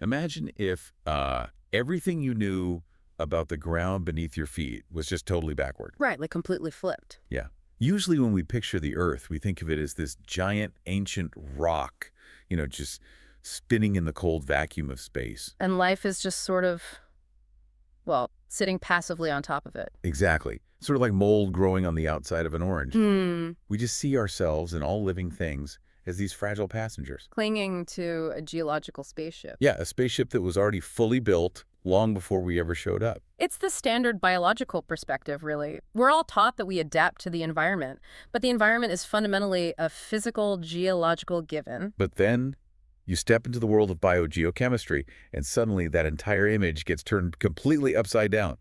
Imagine if everything you knew about the ground beneath your feet was just totally backward. Right, like completely flipped. Yeah. Usually when we picture the Earth, we think of it as this giant ancient rock, just spinning in the cold vacuum of space. And life is just sort of, well, sitting passively on top of it. Exactly. Sort of like mold growing on the outside of an orange. Hmm. We just see ourselves and all living things as these fragile passengers. Clinging to a geological spaceship. Yeah, a spaceship that was already fully built long before we ever showed up. It's the standard biological perspective, really. We're all taught that we adapt to the environment, but the environment is fundamentally a physical, geological given. But then you step into the world of biogeochemistry, and suddenly that entire image gets turned completely upside down.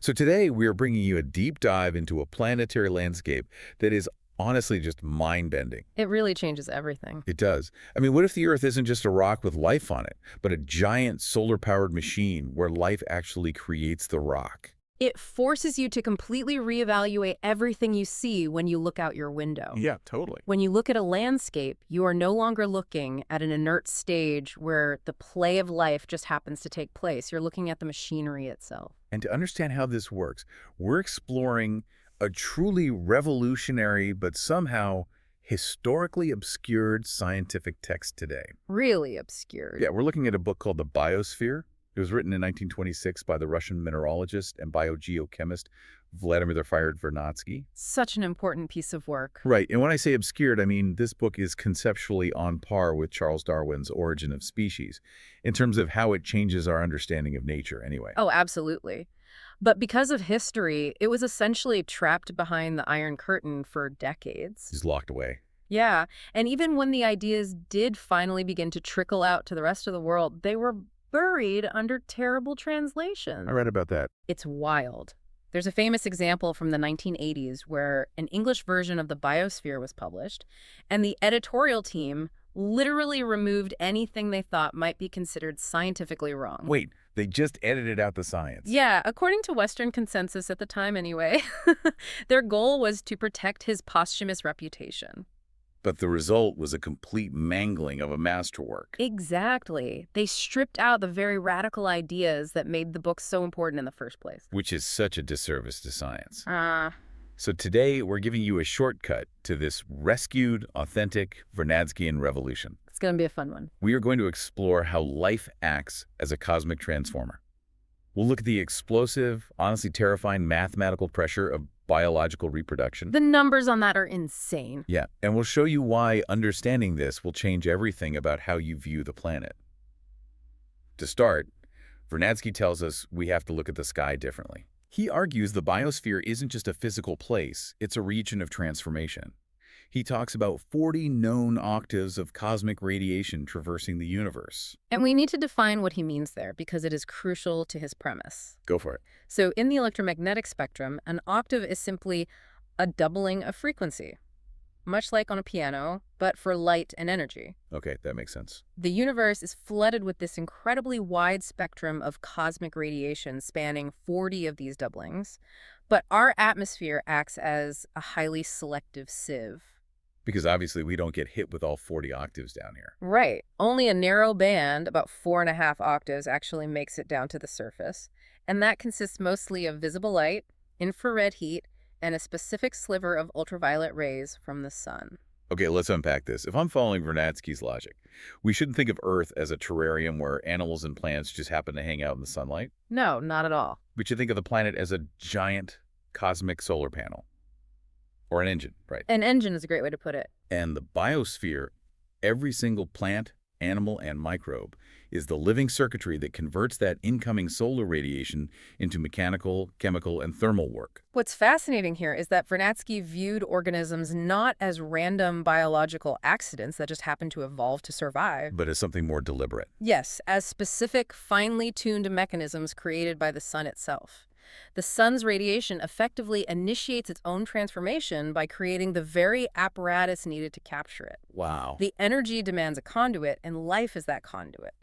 So today we are bringing you a deep dive into a planetary landscape that is honestly just mind-bending. It really changes everything. It does. I mean, what if the Earth isn't just a rock with life on it, but a giant solar-powered machine where life actually creates the rock? It forces you to completely reevaluate everything you see when you look out your window. Yeah, totally. When you look at a landscape, you are no longer looking at an inert stage where the play of life just happens to take place. You're looking at the machinery itself. And to understand how this works, we're exploring a truly revolutionary but somehow historically obscured scientific text today. Really obscured. Yeah, we're looking at a book called The Biosphere. It was written in 1926 by the Russian mineralogist and biogeochemist Vladimir Vernadsky. Such an important piece of work. Right, and when I say obscured, I mean this book is conceptually on par with Charles Darwin's Origin of Species in terms of how it changes our understanding of nature anyway. Oh, absolutely. But because of history, it was essentially trapped behind the Iron Curtain for decades. He's locked away. Yeah, and even when the ideas did finally begin to trickle out to the rest of the world, they were buried under terrible translations. I read about that. It's wild. There's a famous example from the 1980s where an English version of the Biosphere was published, and the editorial team literally removed anything they thought might be considered scientifically wrong. Wait, they just edited out the science. Yeah, according to Western consensus at the time anyway. Their goal was to protect his posthumous reputation. But the result was a complete mangling of a masterwork. Exactly. They stripped out the very radical ideas that made the book so important in the first place. Which is such a disservice to science. Ah. So today, we're giving you a shortcut to this rescued, authentic Vernadskian Revolution. It's going to be a fun one. We are going to explore how life acts as a cosmic transformer. We'll look at the explosive, honestly terrifying mathematical pressure of biological reproduction. The numbers on that are insane. Yeah, and we'll show you why understanding this will change everything about how you view the planet. To start, Vernadsky tells us we have to look at the sky differently. He argues the biosphere isn't just a physical place, it's a region of transformation. He talks about 40 known octaves of cosmic radiation traversing the universe. And we need to define what he means there because it is crucial to his premise. Go for it. So in the electromagnetic spectrum, an octave is simply a doubling of frequency, much like on a piano, but for light and energy. Okay, that makes sense. The universe is flooded with this incredibly wide spectrum of cosmic radiation spanning 40 of these doublings, but our atmosphere acts as a highly selective sieve. Because obviously we don't get hit with all 40 octaves down here. Right. Only a narrow band, about 4.5 octaves, actually makes it down to the surface, and that consists mostly of visible light, infrared heat, and a specific sliver of ultraviolet rays from the sun. Okay, let's unpack this. If I'm following Vernadsky's logic, we shouldn't think of Earth as a terrarium where animals and plants just happen to hang out in the sunlight. No, not at all. We should think of the planet as a giant cosmic solar panel. Or an engine, right? An engine is a great way to put it. And the biosphere, every single plant, animal, and microbe, is the living circuitry that converts that incoming solar radiation into mechanical, chemical, and thermal work. What's fascinating here is that Vernadsky viewed organisms not as random biological accidents that just happen to evolve to survive. But as something more deliberate. Yes, as specific, finely tuned mechanisms created by the sun itself. The sun's radiation effectively initiates its own transformation by creating the very apparatus needed to capture it. Wow. The energy demands a conduit, and life is that conduit.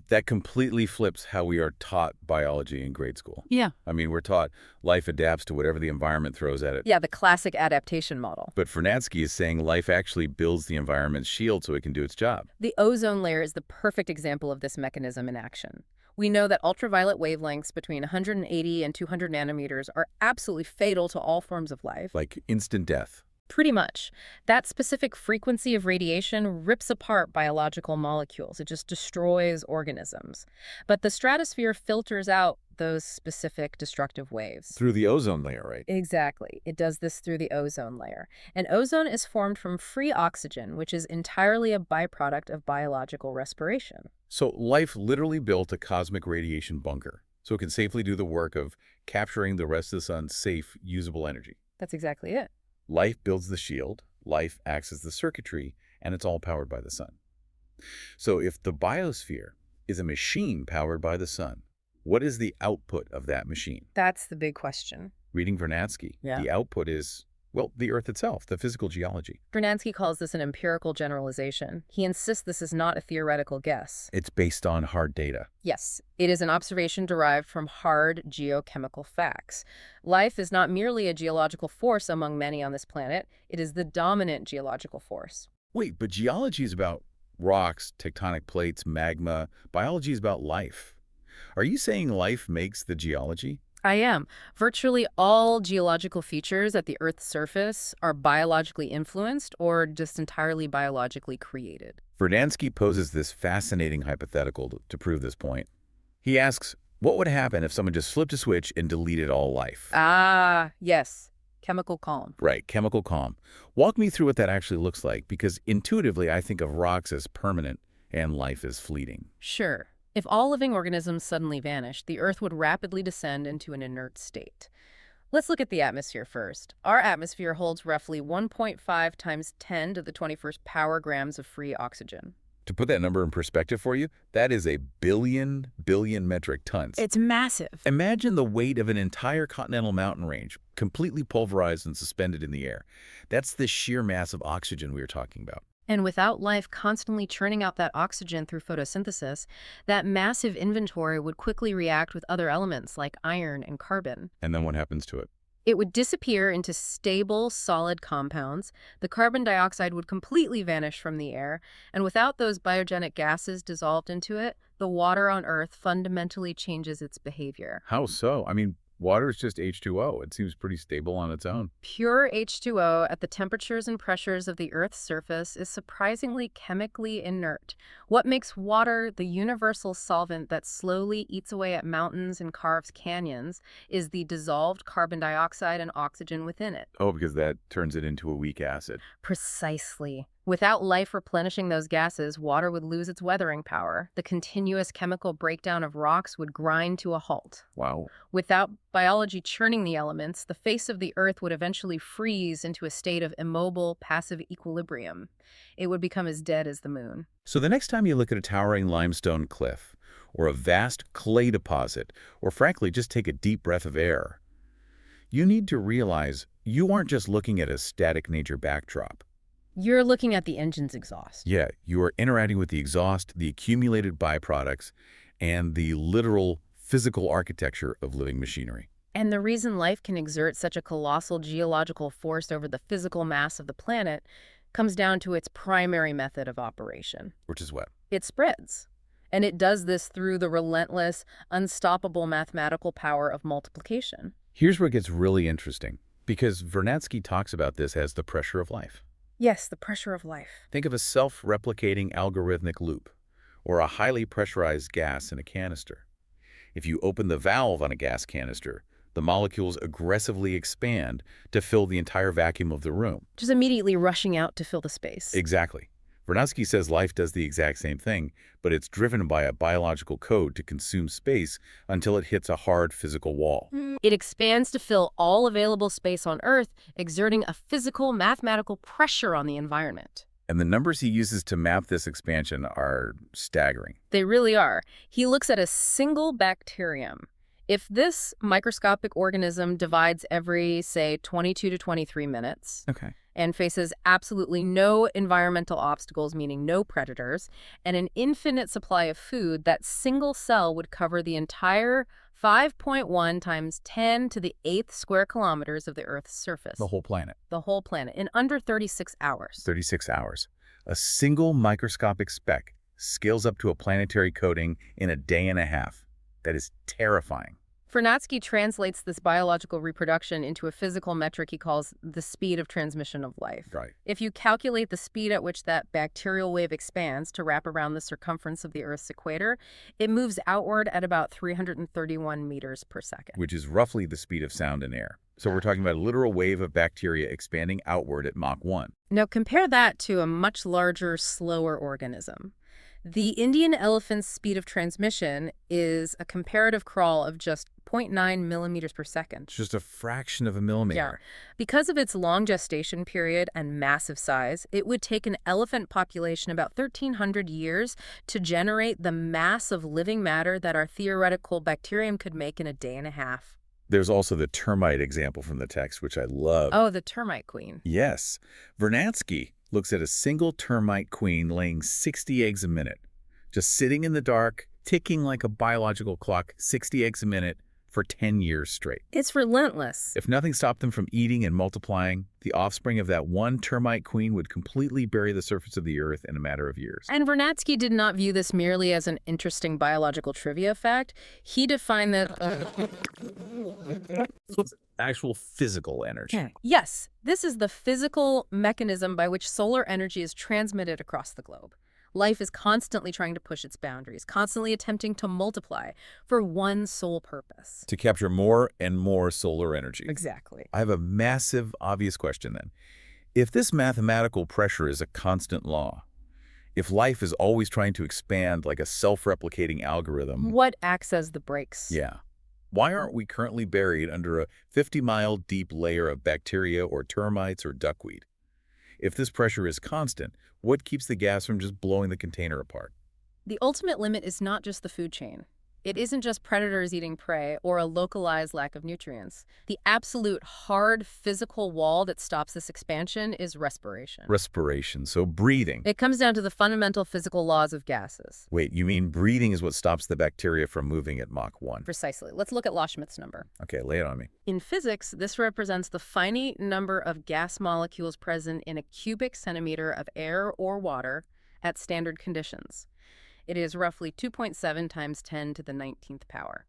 That completely flips how we are taught biology in grade school. Yeah. I mean, we're taught life adapts to whatever the environment throws at it. Yeah, the classic adaptation model. But Vernadsky is saying life actually builds the environment's shield so it can do its job. The ozone layer is the perfect example of this mechanism in action. We know that ultraviolet wavelengths between 180 and 200 nanometers are absolutely fatal to all forms of life. Like instant death. Pretty much. That specific frequency of radiation rips apart biological molecules. It just destroys organisms. But the stratosphere filters out those specific destructive waves. Through the ozone layer, right? Exactly. It does this through the ozone layer. And ozone is formed from free oxygen, which is entirely a byproduct of biological respiration. So life literally built a cosmic radiation bunker, so it can safely do the work of capturing the rest of the sun's safe, usable energy. That's exactly it. Life builds the shield, life acts as the circuitry, and it's all powered by the sun. So if the biosphere is a machine powered by the sun, what is the output of that machine? That's the big question. Reading Vernadsky, the output is, well, the Earth itself, the physical geology. Vernadsky calls this an empirical generalization. He insists this is not a theoretical guess. It's based on hard data. Yes, it is an observation derived from hard geochemical facts. Life is not merely a geological force among many on this planet. It is the dominant geological force. Wait, but geology is about rocks, tectonic plates, magma. Biology is about life. Are you saying life makes the geology? I am. Virtually all geological features at the Earth's surface are biologically influenced or just entirely biologically created. Vernadsky poses this fascinating hypothetical to prove this point. He asks, what would happen if someone just flipped a switch and deleted all life? Ah, yes. Chemical calm. Right, chemical calm. Walk me through what that actually looks like, because intuitively I think of rocks as permanent and life as fleeting. Sure. If all living organisms suddenly vanished, the Earth would rapidly descend into an inert state. Let's look at the atmosphere first. Our atmosphere holds roughly 1.5 times 10 to the 21st power grams of free oxygen. To put that number in perspective for you, that is a billion metric tons. It's massive. Imagine the weight of an entire continental mountain range, completely pulverized and suspended in the air. That's the sheer mass of oxygen we were talking about. And without life constantly churning out that oxygen through photosynthesis, that massive inventory would quickly react with other elements like iron and carbon. And then what happens to it? It would disappear into stable, solid compounds. The carbon dioxide would completely vanish from the air. And without those biogenic gases dissolved into it, the water on Earth fundamentally changes its behavior. How so? I mean, water is just H2O. It seems pretty stable on its own. Pure H2O at the temperatures and pressures of the Earth's surface is surprisingly chemically inert. What makes water the universal solvent that slowly eats away at mountains and carves canyons is the dissolved carbon dioxide and oxygen within it. Oh, because that turns it into a weak acid. Precisely. Without life replenishing those gases, water would lose its weathering power. The continuous chemical breakdown of rocks would grind to a halt. Wow. Without biology churning the elements, the face of the Earth would eventually freeze into a state of immobile, passive equilibrium. It would become as dead as the moon. So the next time you look at a towering limestone cliff, or a vast clay deposit, or frankly, just take a deep breath of air, you need to realize you aren't just looking at a static nature backdrop. You're looking at the engine's exhaust. Yeah, you are interacting with the exhaust, the accumulated byproducts, and the literal physical architecture of living machinery. And the reason life can exert such a colossal geological force over the physical mass of the planet comes down to its primary method of operation. Which is what? It spreads. And it does this through the relentless, unstoppable mathematical power of multiplication. Here's where it gets really interesting, because Vernadsky talks about this as the pressure of life. Yes, the pressure of life. Think of a self-replicating algorithmic loop, or a highly pressurized gas in a canister. If you open the valve on a gas canister, the molecules aggressively expand to fill the entire vacuum of the room. Just immediately rushing out to fill the space. Exactly. Vernadsky says life does the exact same thing, but it's driven by a biological code to consume space until it hits a hard physical wall. It expands to fill all available space on Earth, exerting a physical, mathematical pressure on the environment. And the numbers he uses to map this expansion are staggering. They really are. He looks at a single bacterium. If this microscopic organism divides every, say, 22 to 23 minutes, Okay. and faces absolutely no environmental obstacles, meaning no predators, and an infinite supply of food, that single cell would cover the entire 5.1 times 10 to the 8th square kilometers of the Earth's surface. The whole planet. The whole planet, in under 36 hours. 36 hours. A single microscopic speck scales up to a planetary coating in a day and a half. That is terrifying. Vernadsky translates this biological reproduction into a physical metric he calls the speed of transmission of life. Right. If you calculate the speed at which that bacterial wave expands to wrap around the circumference of the Earth's equator, it moves outward at about 331 meters per second. Which is roughly the speed of sound in air. So we're talking about a literal wave of bacteria expanding outward at Mach 1. Now compare that to a much larger, slower organism. The Indian elephant's speed of transmission is a comparative crawl of just 0.9 millimeters per second. It's just a fraction of a millimeter. Yeah. Because of its long gestation period and massive size, it would take an elephant population about 1,300 years to generate the mass of living matter that our theoretical bacterium could make in a day and a half. There's also the termite example from the text, which I love. Oh, the termite queen. Yes. Vernadsky looks at a single termite queen laying 60 eggs a minute, just sitting in the dark, ticking like a biological clock, 60 eggs a minute for 10 years straight. It's relentless. If nothing stopped them from eating and multiplying, the offspring of that one termite queen would completely bury the surface of the Earth in a matter of years. And Vernadsky did not view this merely as an interesting biological trivia fact. He defined that... Actual physical energy. Yes, this is the physical mechanism by which solar energy is transmitted across the globe. Life is constantly trying to push its boundaries, constantly attempting to multiply for one sole purpose. To capture more and more solar energy. Exactly. I have a massive, obvious question then. If this mathematical pressure is a constant law, if life is always trying to expand like a self-replicating algorithm... What acts as the brakes? Yeah. Why aren't we currently buried under a 50-mile deep layer of bacteria or termites or duckweed? If this pressure is constant, what keeps the gas from just blowing the container apart? The ultimate limit is not just the food chain. It isn't just predators eating prey or a localized lack of nutrients. The absolute hard physical wall that stops this expansion is respiration. Respiration, so breathing. It comes down to the fundamental physical laws of gases. Wait, you mean breathing is what stops the bacteria from moving at Mach 1? Precisely. Let's look at Loschmidt's number. Okay, lay it on me. In physics, this represents the finite number of gas molecules present in a cubic centimeter of air or water at standard conditions. It is roughly 2.7 times 10 to the 19th power.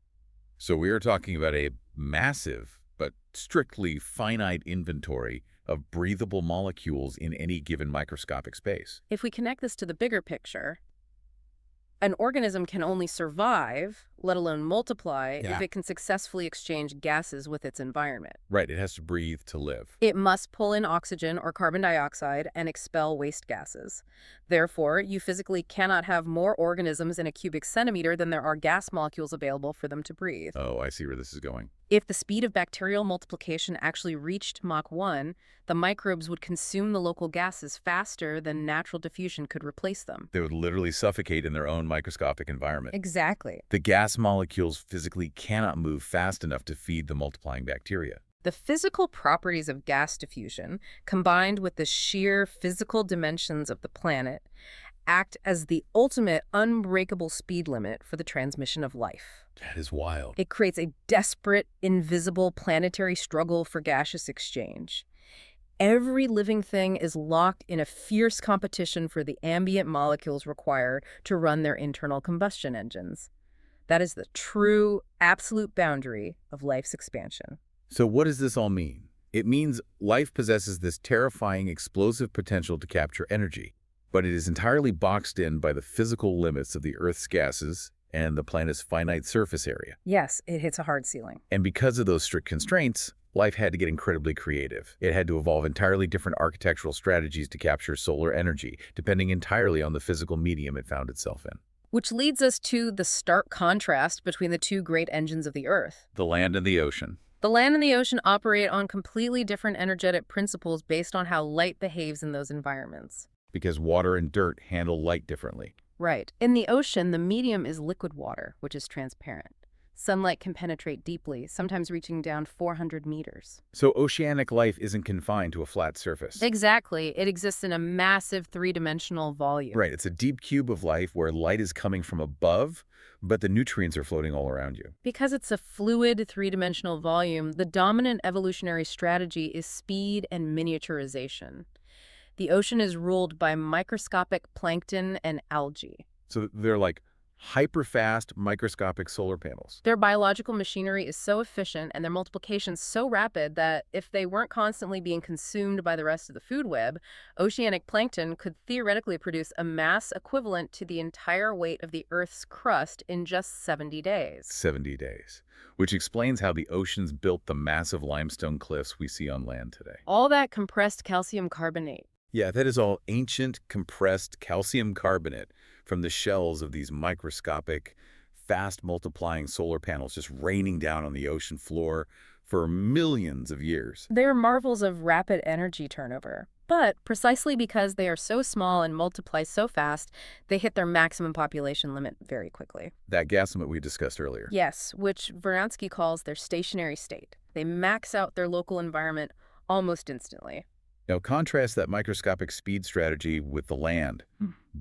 So we are talking about a massive but strictly finite inventory of breathable molecules in any given microscopic space. If we connect this to the bigger picture, an organism can only survive, let alone multiply, if it can successfully exchange gases with its environment. Right, it has to breathe to live. It must pull in oxygen or carbon dioxide and expel waste gases. Therefore, you physically cannot have more organisms in a cubic centimeter than there are gas molecules available for them to breathe. Oh, I see where this is going. If the speed of bacterial multiplication actually reached Mach 1, the microbes would consume the local gases faster than natural diffusion could replace them. They would literally suffocate in their own microscopic environment. Exactly. The gas molecules physically cannot move fast enough to feed the multiplying bacteria. The physical properties of gas diffusion, combined with the sheer physical dimensions of the planet, act as the ultimate unbreakable speed limit for the transmission of life. That is wild. It creates a desperate, invisible planetary struggle for gaseous exchange. Every living thing is locked in a fierce competition for the ambient molecules required to run their internal combustion engines. That is the true, absolute boundary of life's expansion. So what does this all mean? It means life possesses this terrifying, explosive potential to capture energy, but it is entirely boxed in by the physical limits of the Earth's gases and the planet's finite surface area. Yes, it hits a hard ceiling. And because of those strict constraints, life had to get incredibly creative. It had to evolve entirely different architectural strategies to capture solar energy, depending entirely on the physical medium it found itself in. Which leads us to the stark contrast between the two great engines of the Earth. The land and the ocean. The land and the ocean operate on completely different energetic principles based on how light behaves in those environments. Because water and dirt handle light differently. Right. In the ocean, the medium is liquid water, which is transparent. Sunlight can penetrate deeply, sometimes reaching down 400 meters. So oceanic life isn't confined to a flat surface. Exactly. It exists in a massive three-dimensional volume. Right, it's a deep cube of life where light is coming from above, but the nutrients are floating all around you. Because it's a fluid three-dimensional volume, the dominant evolutionary strategy is speed and miniaturization. The ocean is ruled by microscopic plankton and algae. So they're like hyper-fast microscopic solar panels. Their biological machinery is so efficient and their multiplication so rapid that if they weren't constantly being consumed by the rest of the food web, oceanic plankton could theoretically produce a mass equivalent to the entire weight of the Earth's crust in just 70 days. 70 days, which explains how the oceans built the massive limestone cliffs we see on land today. All that compressed calcium carbonate. Yeah, that is all ancient compressed calcium carbonate from the shells of these microscopic, fast-multiplying solar panels just raining down on the ocean floor for millions of years. They're marvels of rapid energy turnover. But precisely because they are so small and multiply so fast, they hit their maximum population limit very quickly. That gas limit we discussed earlier. Yes, which Vernadsky calls their stationary state. They max out their local environment almost instantly. Now contrast that microscopic speed strategy with the land.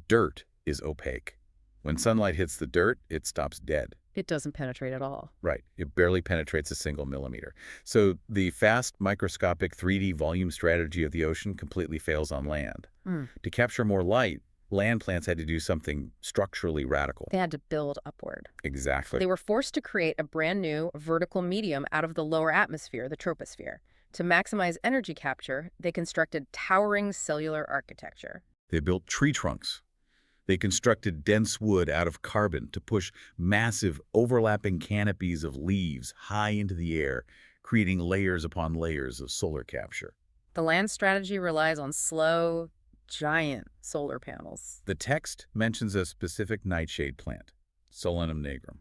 Dirt is opaque. When sunlight hits the dirt, it stops dead. It doesn't penetrate at all. Right. It barely penetrates a single millimeter. So the fast microscopic 3D volume strategy of the ocean completely fails on land. To capture more light, land plants had to do something structurally radical. They had to build upward. Exactly. They were forced to create a brand new vertical medium out of the lower atmosphere, the troposphere. To maximize energy capture, they constructed towering cellular architecture. They built tree trunks. They constructed dense wood out of carbon to push massive overlapping canopies of leaves high into the air, creating layers upon layers of solar capture. The land strategy relies on slow, giant solar panels. The text mentions a specific nightshade plant, Solanum nigrum.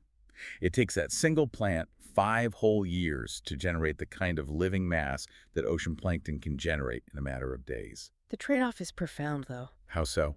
It takes that single plant 5 whole years to generate the kind of living mass that ocean plankton can generate in a matter of days. The trade-off is profound, though. How so?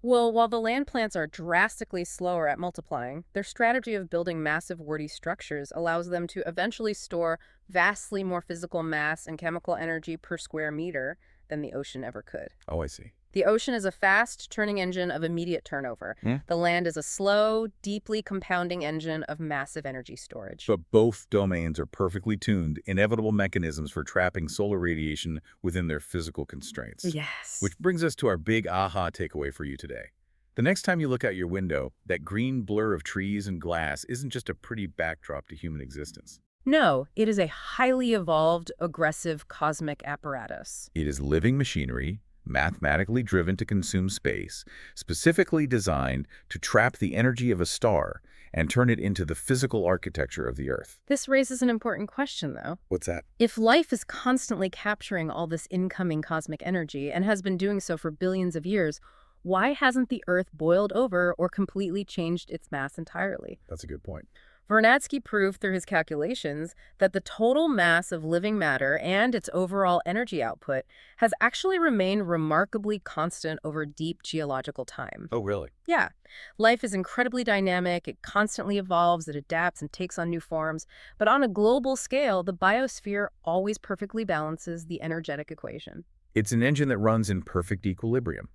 Well, while the land plants are drastically slower at multiplying, their strategy of building massive woody structures allows them to eventually store vastly more physical mass and chemical energy per square meter than the ocean ever could. Oh, I see. The ocean is a fast-turning engine of immediate turnover. The land is a slow, deeply compounding engine of massive energy storage. But both domains are perfectly tuned, inevitable mechanisms for trapping solar radiation within their physical constraints. Yes. Which brings us to our big aha takeaway for you today. The next time you look out your window, that green blur of trees and glass isn't just a pretty backdrop to human existence. No, it is a highly evolved, aggressive cosmic apparatus. It is living machinery, mathematically driven to consume space, specifically designed to trap the energy of a star and turn it into the physical architecture of the Earth. This raises an important question, though. What's that? If life is constantly capturing all this incoming cosmic energy and has been doing so for billions of years, why hasn't the Earth boiled over or completely changed its mass entirely? That's a good point. Vernadsky proved through his calculations that the total mass of living matter and its overall energy output has actually remained remarkably constant over deep geological time. Oh, really? Yeah. Life is incredibly dynamic, it constantly evolves, it adapts and takes on new forms, but on a global scale, the biosphere always perfectly balances the energetic equation. It's an engine that runs in perfect equilibrium,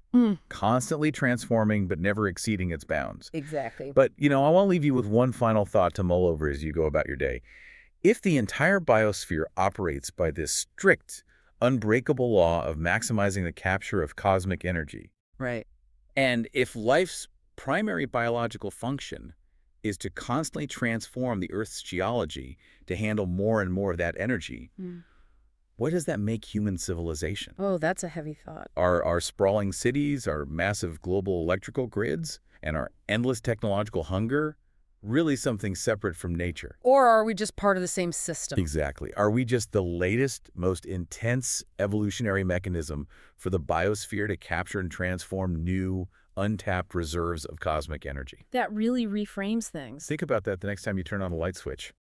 constantly transforming but never exceeding its bounds. Exactly. But, I want to leave you with one final thought to mull over as you go about your day. If the entire biosphere operates by this strict, unbreakable law of maximizing the capture of cosmic energy, Right. and if life's primary biological function is to constantly transform the Earth's geology to handle more and more of that energy, what does that make human civilization? Oh, that's a heavy thought. Our sprawling cities, our massive global electrical grids, and our endless technological hunger really something separate from nature? Or are we just part of the same system? Exactly. Are we just the latest, most intense evolutionary mechanism for the biosphere to capture and transform new, untapped reserves of cosmic energy? That really reframes things. Think about that the next time you turn on a light switch.